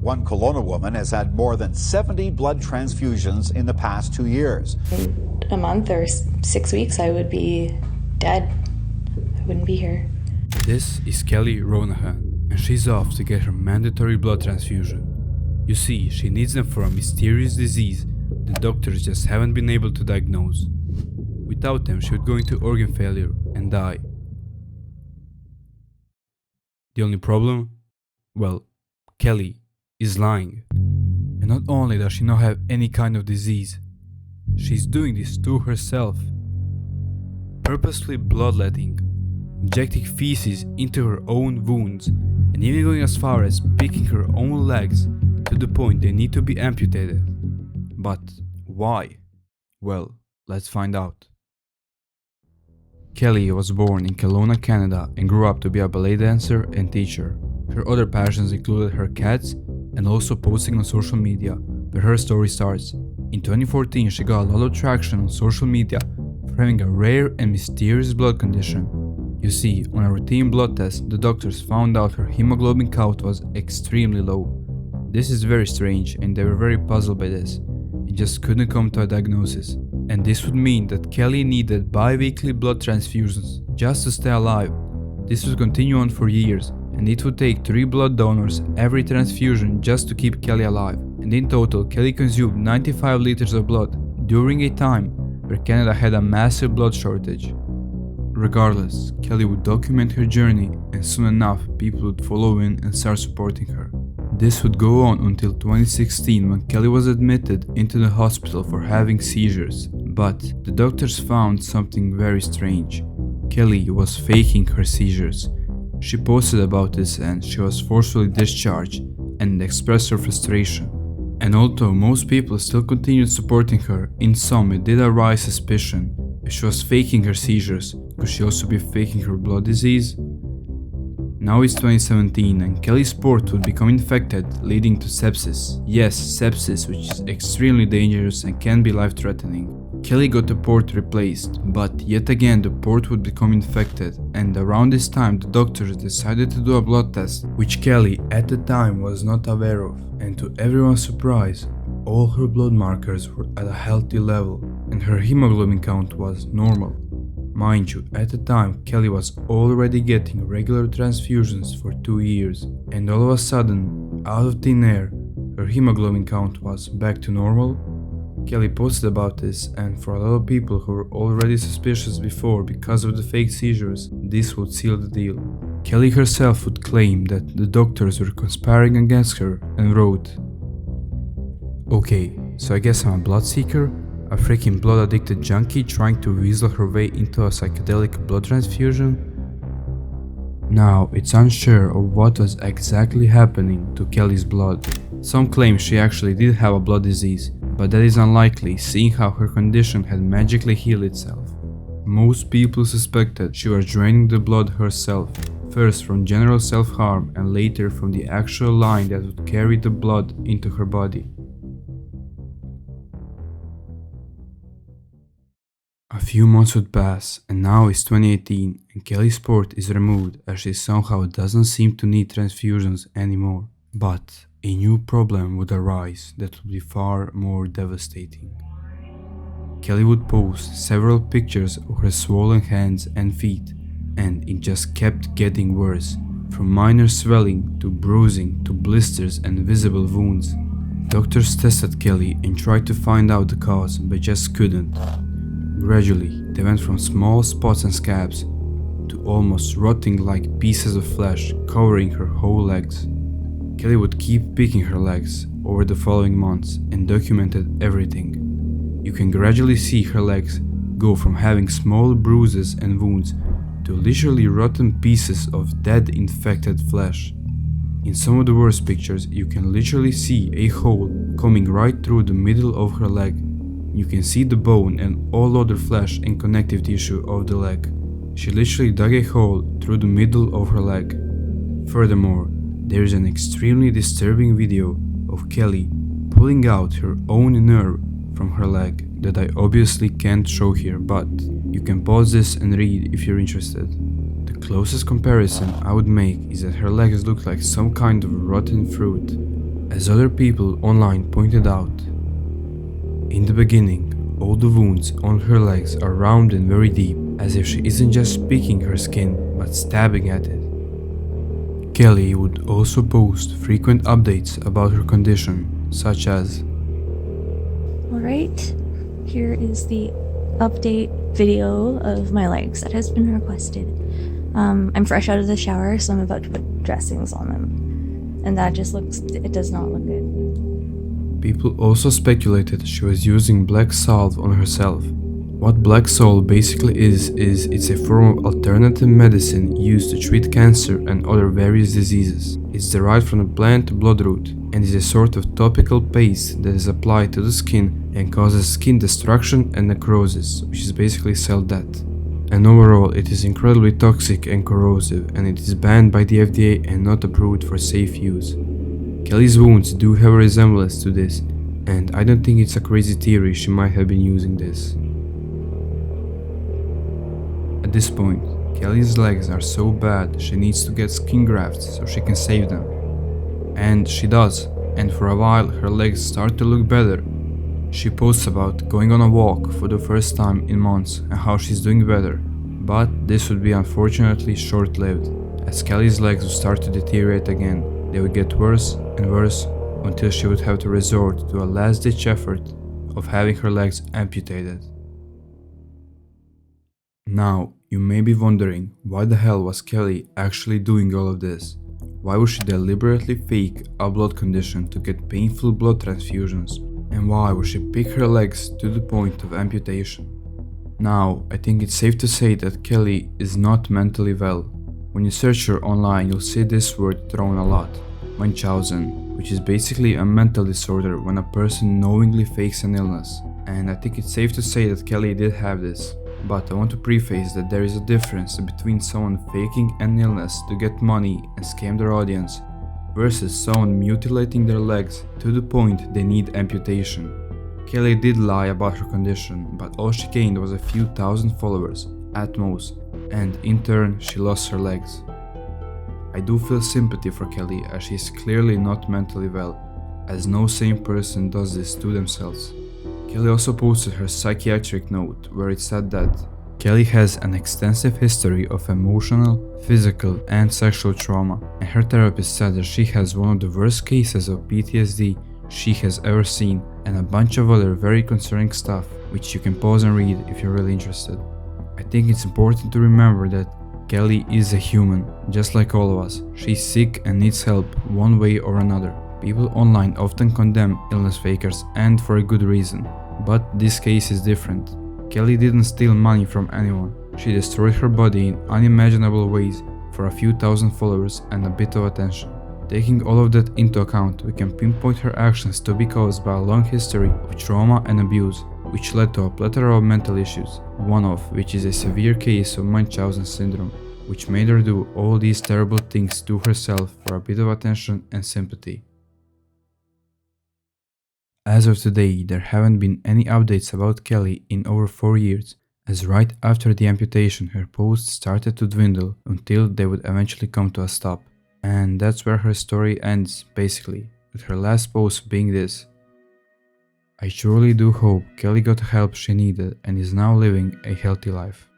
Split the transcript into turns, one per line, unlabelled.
One Kelowna woman has had more than 70 blood transfusions in the past 2 years.
In a month or 6 weeks, I would be dead. I wouldn't be here.
This is Kelly Ronahan, and she's off to get her mandatory blood transfusion. You see, she needs them for a mysterious disease the doctors just haven't been able to diagnose. Without them, she would go into organ failure and die. The only problem? Well, Kelly is lying. And not only does she not have any kind of disease, she's doing this to herself. Purposely bloodletting, injecting feces into her own wounds, and even going as far as picking her own legs to the point they need to be amputated. But why? Well, let's find out. Kelly was born in Kelowna, Canada and grew up to be a ballet dancer and teacher. Her other passions included her cats and also posting on social media, where her story starts. In 2014, she got a lot of traction on social media for having a rare and mysterious blood condition. You see, on a routine blood test, the doctors found out her hemoglobin count was extremely low. This is very strange and they were very puzzled by this. It just couldn't come to a diagnosis. And this would mean that Kelly needed bi-weekly blood transfusions just to stay alive. This would continue on for years, and it would take 3 blood donors every transfusion just to keep Kelly alive. And in total, Kelly consumed 95 liters of blood during a time where Canada had a massive blood shortage. Regardless, Kelly would document her journey, and soon enough people would follow in and start supporting her. This would go on until 2016, when Kelly was admitted into the hospital for having seizures. But the doctors found something very strange. Kelly was faking her seizures. She posted about this and she was forcefully discharged and expressed her frustration. And although most people still continued supporting her, in some it did arise suspicion if she was faking her seizures. Could she also be faking her blood disease? Now it's 2017 and Kelly's port would become infected, leading to sepsis. Yes, sepsis, which is extremely dangerous and can be life-threatening. Kelly got the port replaced, but yet again the port would become infected, and around this time the doctors decided to do a blood test, which Kelly at the time was not aware of, and to everyone's surprise, all her blood markers were at a healthy level, and her hemoglobin count was normal. Mind you, at the time Kelly was already getting regular transfusions for 2 years, and all of a sudden, out of thin air, her hemoglobin count was back to normal. Kelly posted about this, and for a lot of people who were already suspicious before because of the fake seizures, this would seal the deal. Kelly herself would claim that the doctors were conspiring against her and wrote, "Okay, so I guess I'm a blood seeker? A freaking blood-addicted junkie trying to weasel her way into a psychedelic blood transfusion?" Now, it's unsure of what was exactly happening to Kelly's blood. Some claim she actually did have a blood disease, but that is unlikely, seeing how her condition had magically healed itself. Most people suspected she was draining the blood herself, first from general self-harm and later from the actual line that would carry the blood into her body. A few months would pass, and now it's 2018 and Kelly's port is removed as she somehow doesn't seem to need transfusions anymore. But a new problem would arise that would be far more devastating. Kelly would post several pictures of her swollen hands and feet, and it just kept getting worse, from minor swelling to bruising to blisters and visible wounds. Doctors tested Kelly and tried to find out the cause, but just couldn't. Gradually, they went from small spots and scabs to almost rotting like pieces of flesh covering her whole legs. Kelly would keep picking her legs over the following months and documented everything. You can gradually see her legs go from having small bruises and wounds to literally rotten pieces of dead infected flesh. In some of the worst pictures, you can literally see a hole coming right through the middle of her leg. You can see the bone and all other flesh and connective tissue of the leg. She literally dug a hole through the middle of her leg. Furthermore, there is an extremely disturbing video of Kelly pulling out her own nerve from her leg that I obviously can't show here, but you can pause this and read if you're interested. The closest comparison I would make is that her legs look like some kind of rotten fruit. As other people online pointed out, in the beginning, all the wounds on her legs are round and very deep, as if she isn't just picking her skin, but stabbing at it. Kelly would also post frequent updates about her condition, such as,
Alright, here is the update video of my legs that has been requested. I'm fresh out of the shower, so I'm about to put dressings on them. And that just it does not look good.
People also speculated she was using black salt on herself. What black salt basically is it's a form of alternative medicine used to treat cancer and other various diseases. It's derived from the plant bloodroot and is a sort of topical paste that is applied to the skin and causes skin destruction and necrosis, which is basically cell death. And overall, it is incredibly toxic and corrosive, and it is banned by the FDA and not approved for safe use. Kelly's wounds do have a resemblance to this, and I don't think it's a crazy theory she might have been using this. At this point, Kelly's legs are so bad she needs to get skin grafts so she can save them. And she does, and for a while her legs start to look better. She posts about going on a walk for the first time in months and how she's doing better, but this would be unfortunately short-lived, as Kelly's legs would start to deteriorate again. They would get worse and worse until she would have to resort to a last-ditch effort of having her legs amputated. Now, you may be wondering, why the hell was Kelly actually doing all of this? Why would she deliberately fake a blood condition to get painful blood transfusions? And why would she pick her legs to the point of amputation? Now, I think it's safe to say that Kelly is not mentally well. When you search her online, you'll see this word thrown a lot, Munchausen, which is basically a mental disorder when a person knowingly fakes an illness. And I think it's safe to say that Kelly did have this. But I want to preface that there is a difference between someone faking an illness to get money and scam their audience versus someone mutilating their legs to the point they need amputation. Kelly did lie about her condition, but all she gained was a few thousand followers, at most, and in turn she lost her legs. I do feel sympathy for Kelly, as she is clearly not mentally well, as no sane person does this to themselves. Kelly also posted her psychiatric note, where it said that Kelly has an extensive history of emotional, physical, and sexual trauma, and her therapist said that she has one of the worst cases of PTSD she has ever seen, and a bunch of other very concerning stuff, which you can pause and read if you're really interested. I think it's important to remember that Kelly is a human, just like all of us. She's sick and needs help one way or another. People online often condemn illness fakers, and for a good reason, but this case is different. Kelly didn't steal money from anyone. She destroyed her body in unimaginable ways for a few thousand followers and a bit of attention. Taking all of that into account, we can pinpoint her actions to be caused by a long history of trauma and abuse, which led to a plethora of mental issues, one of which is a severe case of Munchausen syndrome, which made her do all these terrible things to herself for a bit of attention and sympathy. As of today, there haven't been any updates about Kelly in over 4 years, as right after the amputation her posts started to dwindle until they would eventually come to a stop. And that's where her story ends, basically, with her last post being this: I truly do hope Kelly got the help she needed and is now living a healthy life.